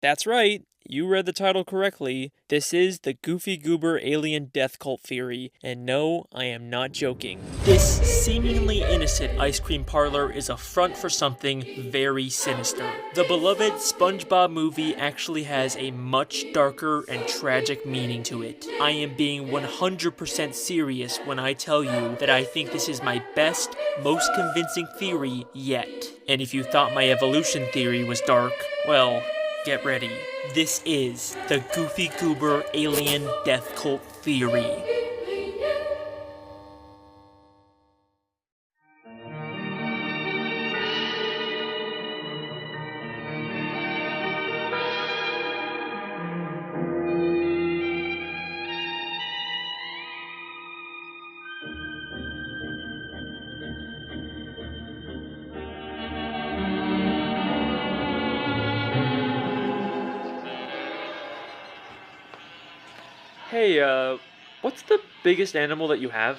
That's right. You read the title correctly. This is the Goofy Goober Alien Death Cult Theory, and no, I am not joking. This seemingly innocent ice cream parlor is a front for something very sinister. The beloved Spongebob movie actually has a much darker and tragic meaning to it. I am being 100% serious when I tell you that I think this is my best, most convincing theory yet. And if you thought my evolution theory was dark, well, get ready. This is the Goofy Goober Alien Death Cult Theory. Hey, what's the biggest animal that you have?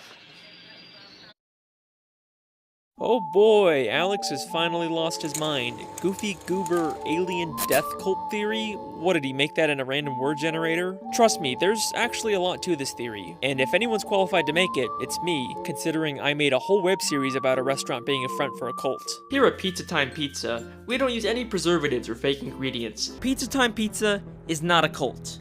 Oh boy, Alex has finally lost his mind. Goofy Goober Alien Death Cult Theory? What, did he make that in a random word generator? Trust me, there's actually a lot to this theory. And if anyone's qualified to make it, it's me, considering I made a whole web series about a restaurant being a front for a cult. Here at Pizza Time Pizza, we don't use any preservatives or fake ingredients. Pizza Time Pizza is not a cult.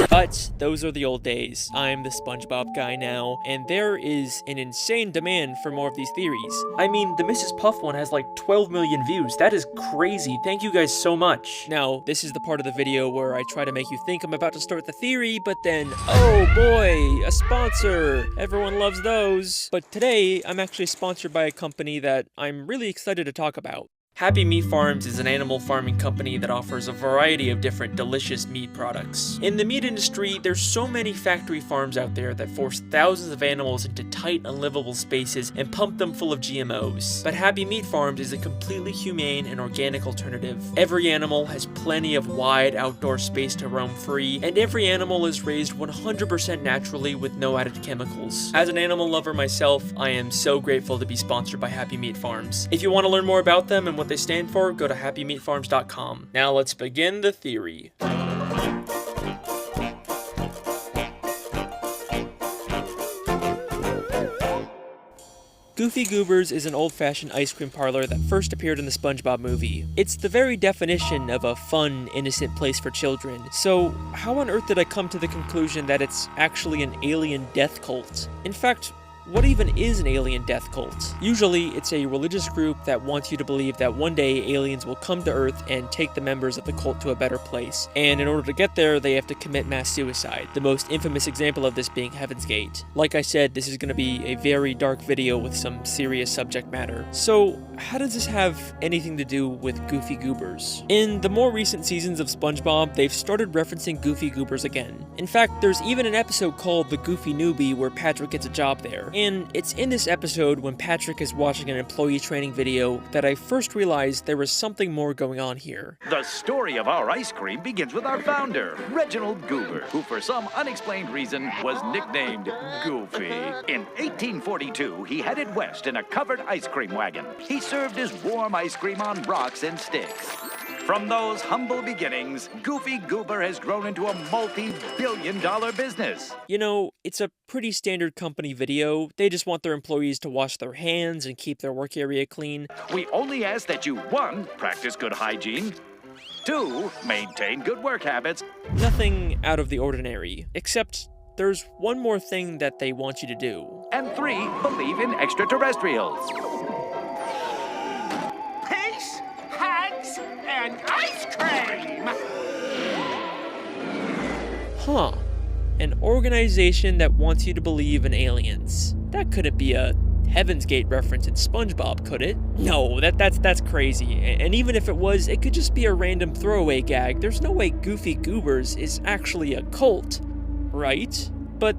But those are the old days. I'm the Spongebob guy now, and there is an insane demand for more of these theories. I mean, the Mrs. Puff one has like 12 million views. That is crazy. Thank you guys so much. Now, this is the part of the video where I try to make you think I'm about to start the theory, but then, oh boy, a sponsor. Everyone loves those. But today, I'm actually sponsored by a company that I'm really excited to talk about. Happy Meat Farms is an animal farming company that offers a variety of different delicious meat products. In the meat industry, there's so many factory farms out there that force thousands of animals into tight, unlivable spaces and pump them full of GMOs. But Happy Meat Farms is a completely humane and organic alternative. Every animal has plenty of wide outdoor space to roam free, and every animal is raised 100% naturally with no added chemicals. As an animal lover myself, I am so grateful to be sponsored by Happy Meat Farms. If you want to learn more about them and what they stand for, go to happymeatfarms.com. Now let's begin the theory. Goofy Goober's is an old-fashioned ice cream parlor that first appeared in the Spongebob movie. It's the very definition of a fun, innocent place for children. So, how on earth did I come to the conclusion that it's actually an alien death cult? In fact, what even is an alien death cult? Usually, it's a religious group that wants you to believe that one day aliens will come to Earth and take the members of the cult to a better place. And in order to get there, they have to commit mass suicide. The most infamous example of this being Heaven's Gate. Like I said, this is going to be a very dark video with some serious subject matter. So, how does this have anything to do with Goofy Goobers? In the more recent seasons of SpongeBob, they've started referencing Goofy Goobers again. In fact, there's even an episode called The Goofy Newbie where Patrick gets a job there. And it's in this episode when Patrick is watching an employee training video that I first realized there was something more going on here. The story of our ice cream begins with our founder, Reginald Goober, who for some unexplained reason was nicknamed Goofy. In 1842, he headed west in a covered ice cream wagon. He served his warm ice cream on rocks and sticks. From those humble beginnings, Goofy Goober has grown into a multi-billion-dollar business. You know, it's a pretty standard company video. They just want their employees to wash their hands and keep their work area clean. We only ask that you, 1, practice good hygiene, 2, maintain good work habits. Nothing out of the ordinary, except there's one more thing that they want you to do. And 3, believe in extraterrestrials. Peace, hugs, and ice cream! Huh. An organization that wants you to believe in aliens. That couldn't be a Heaven's Gate reference in SpongeBob, could it? No, that's crazy. And even if it was, it could just be a random throwaway gag. There's no way Goofy Goobers is actually a cult, right? But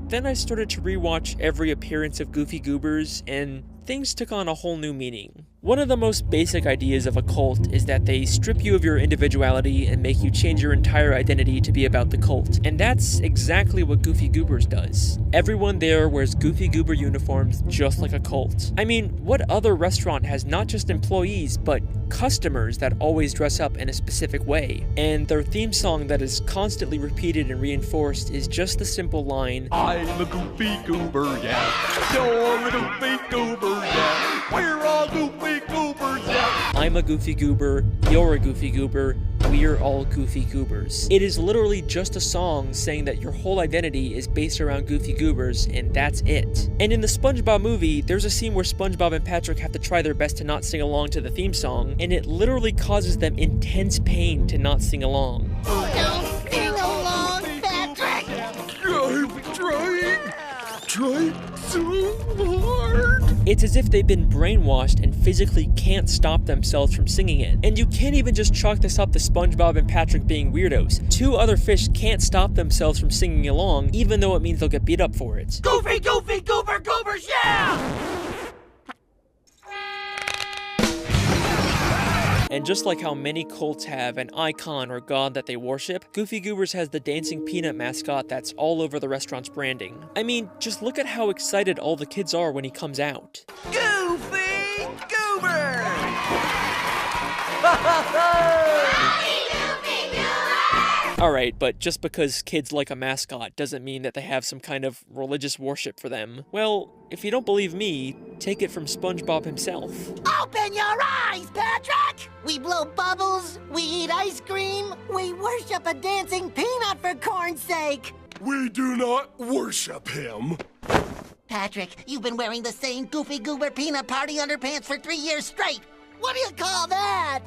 then I started to rewatch every appearance of Goofy Goobers, and things took on a whole new meaning. One of the most basic ideas of a cult is that they strip you of your individuality and make you change your entire identity to be about the cult. And that's exactly what Goofy Goobers does. Everyone there wears Goofy Goober uniforms just like a cult. I mean, what other restaurant has not just employees, but customers that always dress up in a specific way. And their theme song that is constantly repeated and reinforced is just the simple line, I'm a goofy goober, yeah. You're a goofy goober, yeah. We're all goofy goobers, yeah. I'm a goofy goober, you're a goofy goober, we're all goofy goobers. It is literally just a song saying that your whole identity is based around goofy goobers, and that's it. And in the SpongeBob movie, there's a scene where SpongeBob and Patrick have to try their best to not sing along to the theme song, and it literally causes them intense pain to not sing along. Don't sing along, Patrick! I'm trying so hard. It's as if they've been brainwashed and physically can't stop themselves from singing it. And you can't even just chalk this up to SpongeBob and Patrick being weirdos. Two other fish can't stop themselves from singing along, even though it means they'll get beat up for it. Goofy, goofy, goober, goobers, yeah! And just like how many cults have an icon or god that they worship, Goofy Goobers has the dancing peanut mascot that's all over the restaurant's branding. I mean, just look at how excited all the kids are when he comes out. Goofy Goober! Alright, but just because kids like a mascot doesn't mean that they have some kind of religious worship for them. Well, if you don't believe me, take it from SpongeBob himself. Open your eyes, Patrick! We blow bubbles, we eat ice cream, we worship a dancing peanut for corn's sake! We do not worship him. Patrick, you've been wearing the same Goofy Goober peanut party underpants for 3 years straight! What do you call that?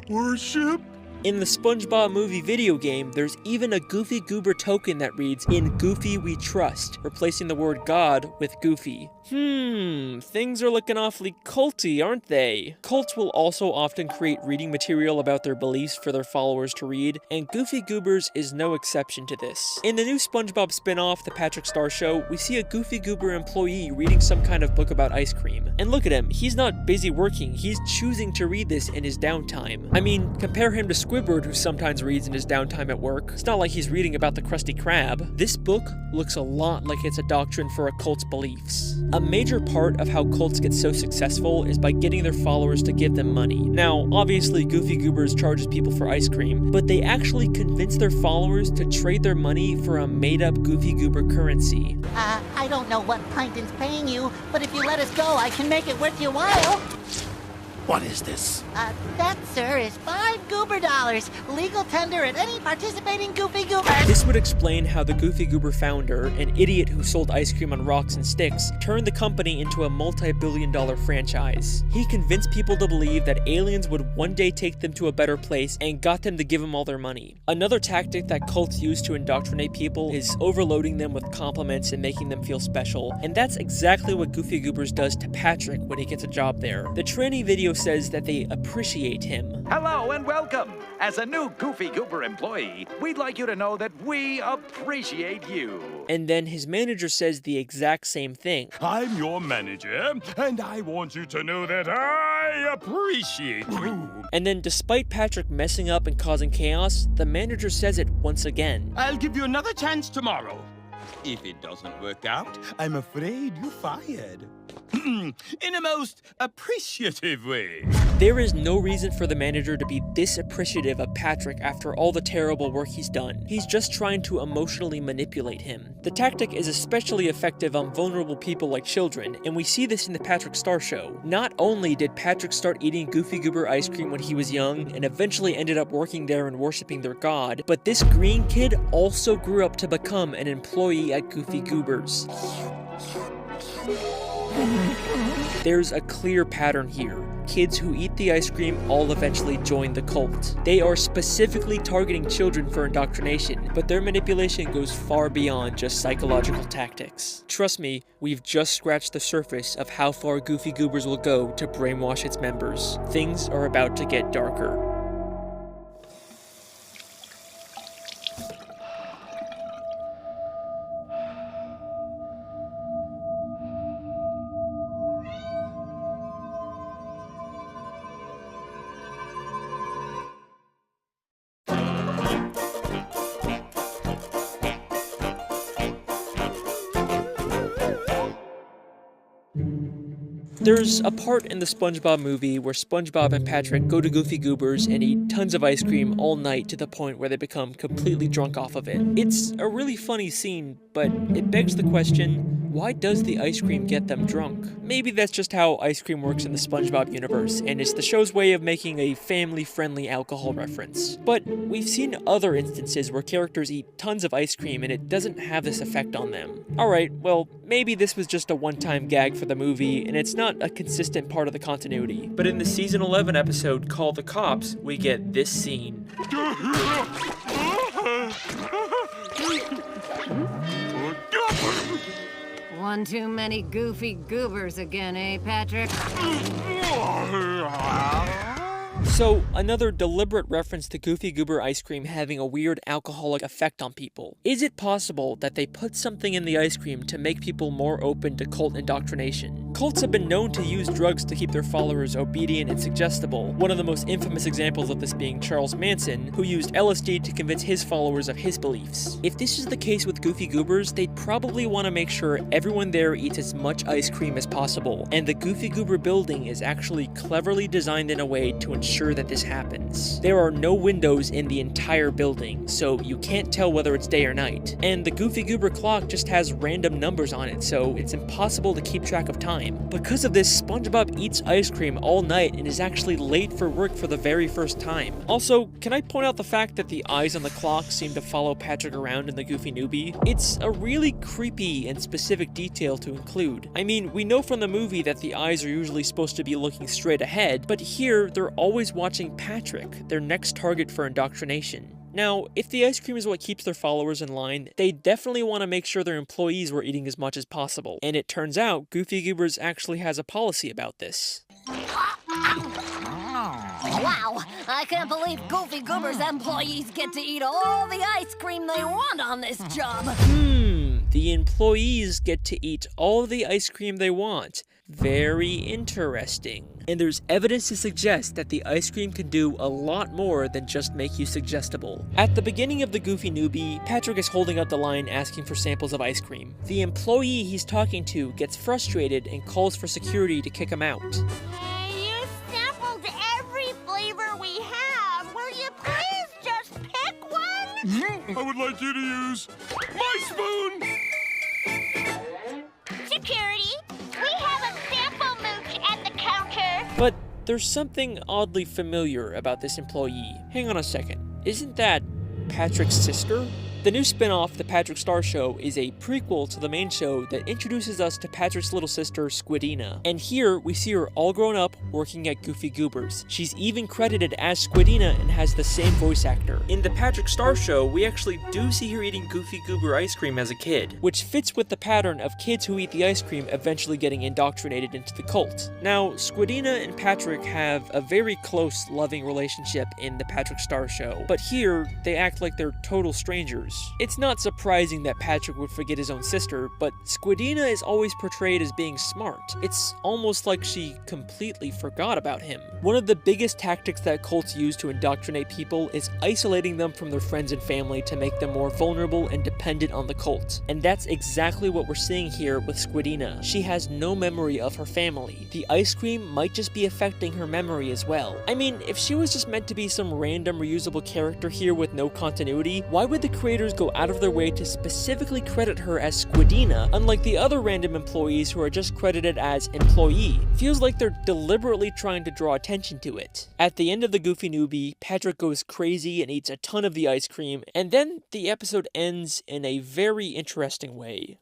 Worship? In the SpongeBob movie video game, there's even a Goofy Goober token that reads, "In Goofy we trust," replacing the word God with Goofy. Things are looking awfully culty, aren't they? Cults will also often create reading material about their beliefs for their followers to read, and Goofy Goobers is no exception to this. In the new SpongeBob spin-off, The Patrick Star Show, we see a Goofy Goober employee reading some kind of book about ice cream. And look at him, he's not busy working, he's choosing to read this in his downtime. I mean, compare him to Squidward, who sometimes reads in his downtime at work. It's not like he's reading about the Krusty Krab. This book looks a lot like it's a doctrine for a cult's beliefs. A major part of how cults get so successful is by getting their followers to give them money. Now, obviously Goofy Goobers charges people for ice cream, but they actually convince their followers to trade their money for a made-up Goofy Goober currency. I don't know what Plankton's paying you, but if you let us go, I can make it worth your while. What is this? That, sir, is $5 Goober dollars. Legal tender at any participating Goofy Goober. This would explain how the Goofy Goober founder, an idiot who sold ice cream on rocks and sticks, turned the company into a multi-billion-dollar franchise. He convinced people to believe that aliens would one day take them to a better place and got them to give them all their money. Another tactic that cults use to indoctrinate people is overloading them with compliments and making them feel special, and that's exactly what Goofy Goobers does to Patrick when he gets a job there. The training video says that they appreciate him. Hello and welcome. As a new Goofy Goober employee, we'd like you to know that we appreciate you. And then his manager says the exact same thing. I'm your manager, and I want you to know that I appreciate you. And then despite Patrick messing up and causing chaos, the manager says it once again. I'll give you another chance tomorrow. If it doesn't work out, I'm afraid you're fired. In a most appreciative way. There is no reason for the manager to be this appreciative of Patrick after all the terrible work he's done. He's just trying to emotionally manipulate him. The tactic is especially effective on vulnerable people like children, and we see this in the Patrick Star Show. Not only did Patrick start eating Goofy Goober ice cream when he was young, and eventually ended up working there and worshiping their god, but this green kid also grew up to become an employee at Goofy Goobers. There's a clear pattern here. Kids who eat the ice cream all eventually join the cult. They are specifically targeting children for indoctrination, but their manipulation goes far beyond just psychological tactics. Trust me, we've just scratched the surface of how far Goofy Goobers will go to brainwash its members. Things are about to get darker. There's a part in the SpongeBob movie where SpongeBob and Patrick go to Goofy Goober's and eat tons of ice cream all night to the point where they become completely drunk off of it. It's a really funny scene, but it begs the question, why does the ice cream get them drunk? Maybe that's just how ice cream works in the SpongeBob universe, and it's the show's way of making a family-friendly alcohol reference. But we've seen other instances where characters eat tons of ice cream and it doesn't have this effect on them. Alright, well, maybe this was just a one-time gag for the movie, and it's not a consistent part of the continuity. But in the Season 11 episode, Call the Cops, we get this scene. One too many Goofy Goobers again, eh, Patrick? So, another deliberate reference to Goofy Goober ice cream having a weird alcoholic effect on people. Is it possible that they put something in the ice cream to make people more open to cult indoctrination? Cults have been known to use drugs to keep their followers obedient and suggestible, one of the most infamous examples of this being Charles Manson, who used LSD to convince his followers of his beliefs. If this is the case with Goofy Goobers, they'd probably want to make sure everyone there eats as much ice cream as possible, and the Goofy Goober building is actually cleverly designed in a way to ensure that this happens. There are no windows in the entire building, so you can't tell whether it's day or night, and the Goofy Goober clock just has random numbers on it, so it's impossible to keep track of time. Because of this, SpongeBob eats ice cream all night and is actually late for work for the very first time. Also, can I point out the fact that the eyes on the clock seem to follow Patrick around in the Goofy Newbie? It's a really creepy and specific detail to include. I mean, we know from the movie that the eyes are usually supposed to be looking straight ahead, but here they're always watching Patrick, their next target for indoctrination. Now, if the ice cream is what keeps their followers in line, they definitely want to make sure their employees were eating as much as possible. And it turns out, Goofy Goobers actually has a policy about this. Wow, I can't believe Goofy Goober's employees get to eat all the ice cream they want on this job. The employees get to eat all the ice cream they want. Very interesting. And there's evidence to suggest that the ice cream can do a lot more than just make you suggestible. At the beginning of the Goofy Newbie, Patrick is holding up the line asking for samples of ice cream. The employee he's talking to gets frustrated and calls for security to kick him out. You sampled every flavor we have. Will you please just pick one? I would like you to use my spoon! Security, we have a sample mooch at the counter. But there's something oddly familiar about this employee. Hang on a second. Isn't that Patrick's sister? The new spin-off, The Patrick Star Show, is a prequel to the main show that introduces us to Patrick's little sister, Squidina. And here, we see her all grown up, working at Goofy Goobers. She's even credited as Squidina and has the same voice actor. In The Patrick Star Show, we actually do see her eating Goofy Goober ice cream as a kid, which fits with the pattern of kids who eat the ice cream eventually getting indoctrinated into the cult. Now, Squidina and Patrick have a very close, loving relationship in The Patrick Star Show, but here, they act like they're total strangers. It's not surprising that Patrick would forget his own sister, but Squidina is always portrayed as being smart. It's almost like she completely forgot about him. One of the biggest tactics that cults use to indoctrinate people is isolating them from their friends and family to make them more vulnerable and dependent on the cult. And that's exactly what we're seeing here with Squidina. She has no memory of her family. The ice cream might just be affecting her memory as well. I mean, if she was just meant to be some random reusable character here with no continuity, why would the creators go out of their way to specifically credit her as Squidina, unlike the other random employees who are just credited as employee? Feels like they're deliberately trying to draw attention to it. At the end of the Goofy Newbie, Patrick goes crazy and eats a ton of the ice cream, and then the episode ends in a very interesting way.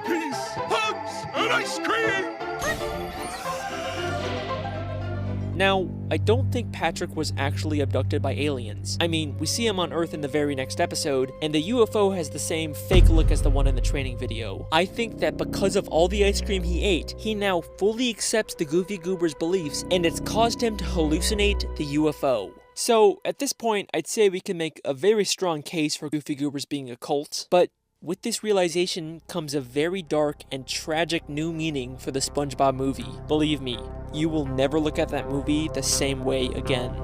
Peace, hugs, and ice cream! Now, I don't think Patrick was actually abducted by aliens. I mean, we see him on Earth in the very next episode, and the UFO has the same fake look as the one in the training video. I think that because of all the ice cream he ate, he now fully accepts the Goofy Goober's beliefs, and it's caused him to hallucinate the UFO. So, at this point, I'd say we can make a very strong case for Goofy Goobers being a cult, but with this realization comes a very dark and tragic new meaning for the SpongeBob movie. Believe me, you will never look at that movie the same way again.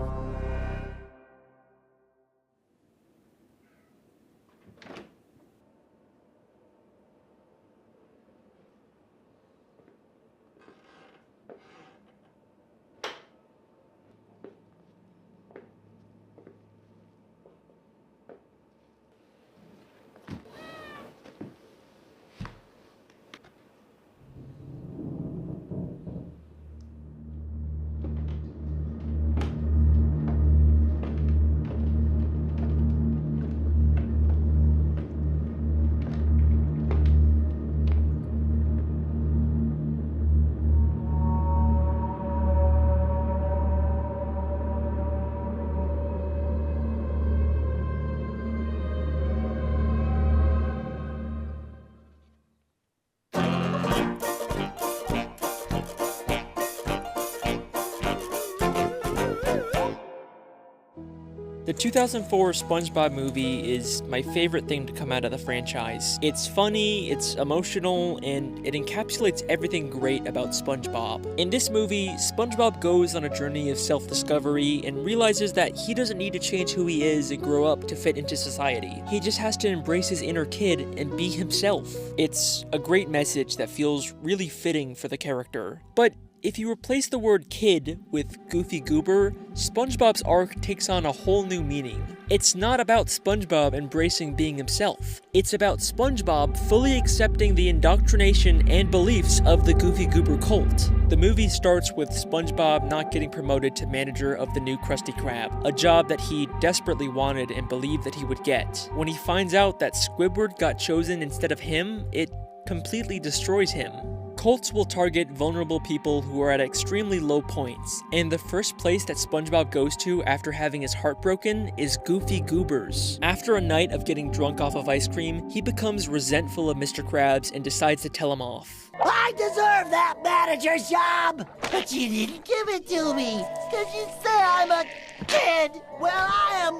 The 2004 SpongeBob movie is my favorite thing to come out of the franchise. It's funny, it's emotional, and it encapsulates everything great about SpongeBob. In this movie, SpongeBob goes on a journey of self-discovery and realizes that he doesn't need to change who he is and grow up to fit into society. He just has to embrace his inner kid and be himself. It's a great message that feels really fitting for the character. But if you replace the word kid with Goofy Goober, SpongeBob's arc takes on a whole new meaning. It's not about SpongeBob embracing being himself. It's about SpongeBob fully accepting the indoctrination and beliefs of the Goofy Goober cult. The movie starts with SpongeBob not getting promoted to manager of the new Krusty Krab, a job that he desperately wanted and believed that he would get. When he finds out that Squidward got chosen instead of him, it completely destroys him. Cults will target vulnerable people who are at extremely low points, and the first place that SpongeBob goes to after having his heart broken is Goofy Goober's. After a night of getting drunk off of ice cream, he becomes resentful of Mr. Krabs and decides to tell him off. I deserve that manager's job, but you didn't give it to me, because you say I'm a kid. Well, I am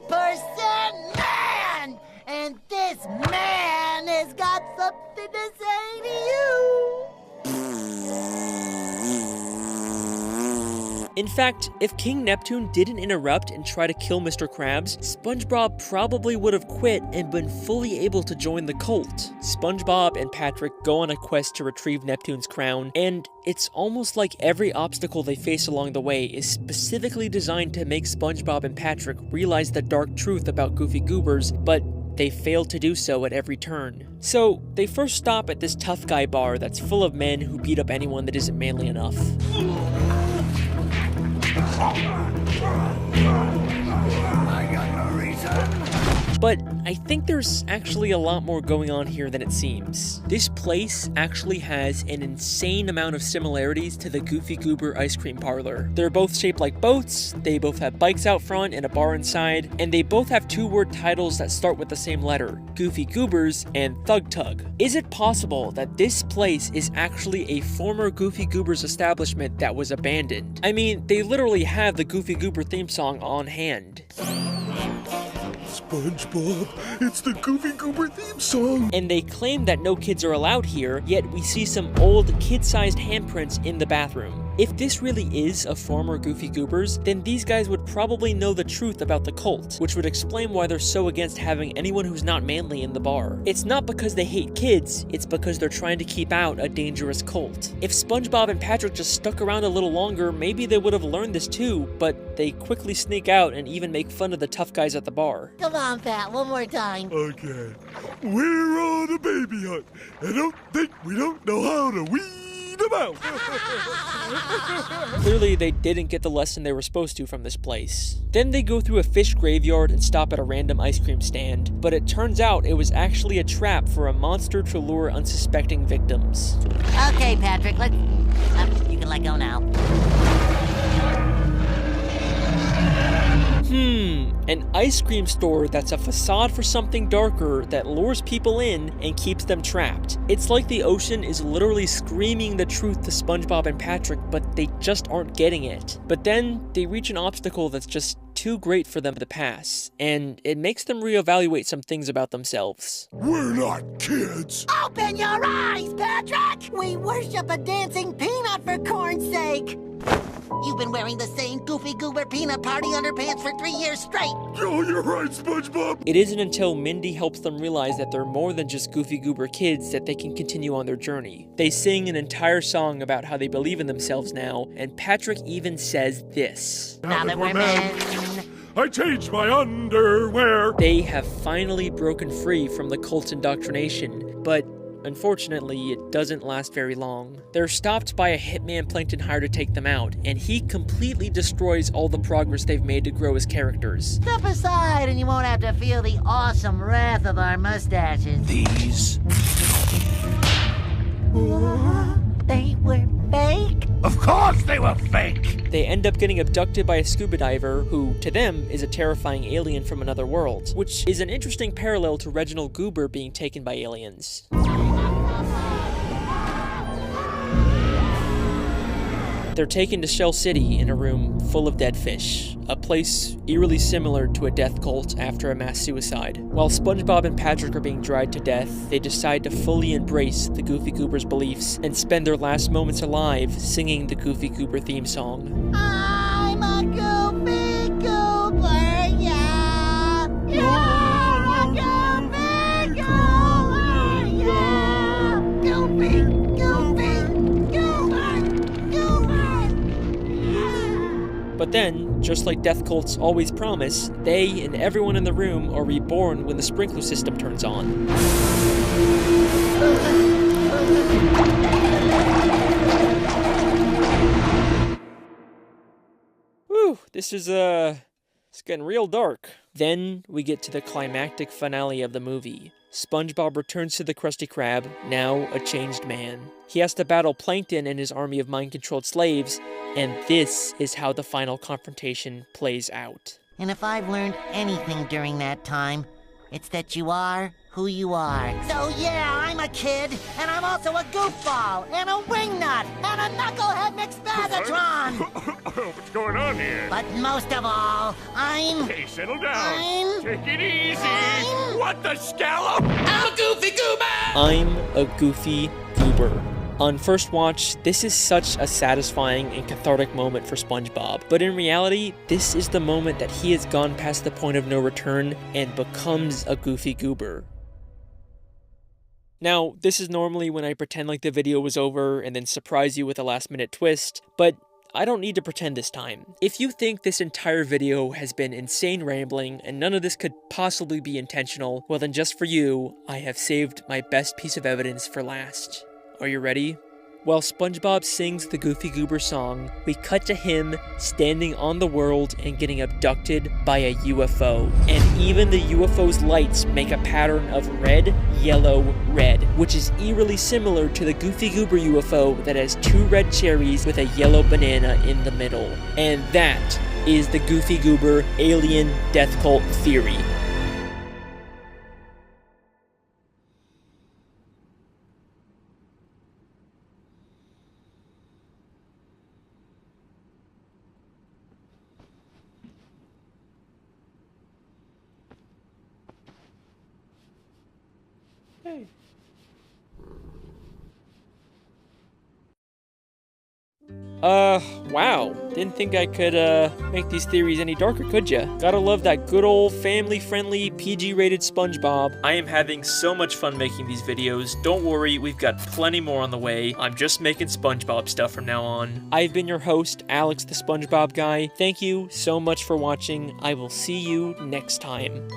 100% man, and this man has got something to say to you. In fact, if King Neptune didn't interrupt and try to kill Mr. Krabs, SpongeBob probably would have quit and been fully able to join the cult. SpongeBob and Patrick go on a quest to retrieve Neptune's crown, and it's almost like every obstacle they face along the way is specifically designed to make SpongeBob and Patrick realize the dark truth about Goofy Goobers, but they fail to do so at every turn. So, they first stop at this tough guy bar that's full of men who beat up anyone that isn't manly enough. But I think there's actually a lot more going on here than it seems. This place actually has an insane amount of similarities to the Goofy Goober ice cream parlor. They're both shaped like boats, they both have bikes out front and a bar inside, and they both have two-word titles that start with the same letter, Goofy Goobers and Thug Tug. Is it possible that this place is actually a former Goofy Goobers establishment that was abandoned? I mean, they literally have the Goofy Goober theme song on hand. SpongeBob, it's the Goofy Goober theme song! And they claim that no kids are allowed here, yet we see some old kid-sized handprints in the bathroom. If this really is a former Goofy Goobers, then these guys would probably know the truth about the cult, which would explain why they're so against having anyone who's not manly in the bar. It's not because they hate kids, it's because they're trying to keep out a dangerous cult. If SpongeBob and Patrick just stuck around a little longer, maybe they would have learned this too, but they quickly sneak out and even make fun of the tough guys at the bar. Come on, Pat, one more time. Okay. We're on a baby hunt, and don't think we don't know how to weed them out. Clearly, they didn't get the lesson they were supposed to from this place. Then they go through a fish graveyard and stop at a random ice cream stand, but it turns out it was actually a trap for a monster to lure unsuspecting victims. Okay, Patrick, let's... you can let go now. An ice cream store that's a facade for something darker that lures people in and keeps them trapped. It's like the ocean is literally screaming the truth to SpongeBob and Patrick, but they just aren't getting it. But then they reach an obstacle that's just too great for them to pass, and it makes them reevaluate some things about themselves. We're not kids. Open your eyes, Patrick! We worship a dancing peanut for corn's sake! You've been wearing the same Goofy Goober peanut party underpants for 3 years straight! Oh, you're right, SpongeBob! It isn't until Mindy helps them realize that they're more than just Goofy Goober kids that they can continue on their journey. They sing an entire song about how they believe in themselves now, and Patrick even says this. Now that we're men... I changed my underwear! They have finally broken free from the cult's indoctrination, but unfortunately, it doesn't last very long. They're stopped by a hitman Plankton hired to take them out, and he completely destroys all the progress they've made to grow as characters. Step aside and you won't have to feel the awesome wrath of our mustaches. These? They were fake? Of course they were fake! They end up getting abducted by a scuba diver who, to them, is a terrifying alien from another world, which is an interesting parallel to Reginald Goober being taken by aliens. They're taken to Shell City in a room full of dead fish, a place eerily similar to a death cult after a mass suicide. While SpongeBob and Patrick are being dried to death, they decide to fully embrace the Goofy Goober's beliefs and spend their last moments alive singing the Goofy Goober theme song. I'm a Goofy Goober, yeah. You're a Goofy Goober, yeah. Goofy, Goofy, Goober, Goober. But then, just like death cults always promise, they and everyone in the room are reborn when the sprinkler system turns on. Whew, this is, it's getting real dark. Then we get to the climactic finale of the movie. SpongeBob returns to the Krusty Krab, now a changed man. He has to battle Plankton and his army of mind-controlled slaves, and this is how the final confrontation plays out. And if I've learned anything during that time, it's that you are who you are. So yeah, I'm a kid, and I'm also a goofball, and a wingnut, and a knucklehead McSpazatron! What's going on here? But most of all, I'm... Hey, settle down. I'm... Take it easy. I'm- What the scallop? I'm a goofy goober! I'm a Goofy Goober. On first watch, this is such a satisfying and cathartic moment for SpongeBob, but in reality, this is the moment that he has gone past the point of no return and becomes a Goofy Goober. Now, this is normally when I pretend like the video was over and then surprise you with a last-minute twist, but I don't need to pretend this time. If you think this entire video has been insane rambling and none of this could possibly be intentional, well then just for you, I have saved my best piece of evidence for last. Are you ready? While SpongeBob sings the Goofy Goober song, we cut to him standing on the world and getting abducted by a UFO. And even the UFO's lights make a pattern of red, yellow, red, which is eerily similar to the Goofy Goober UFO that has 2 red cherries with a yellow banana in the middle. And that is the Goofy Goober alien death cult theory. Hey. Wow. Didn't think I could, make these theories any darker, could ya? Gotta love that good old family-friendly, PG-rated SpongeBob. I am having so much fun making these videos. Don't worry, we've got plenty more on the way. I'm just making SpongeBob stuff from now on. I've been your host, Alex the SpongeBob Guy. Thank you so much for watching. I will see you next time.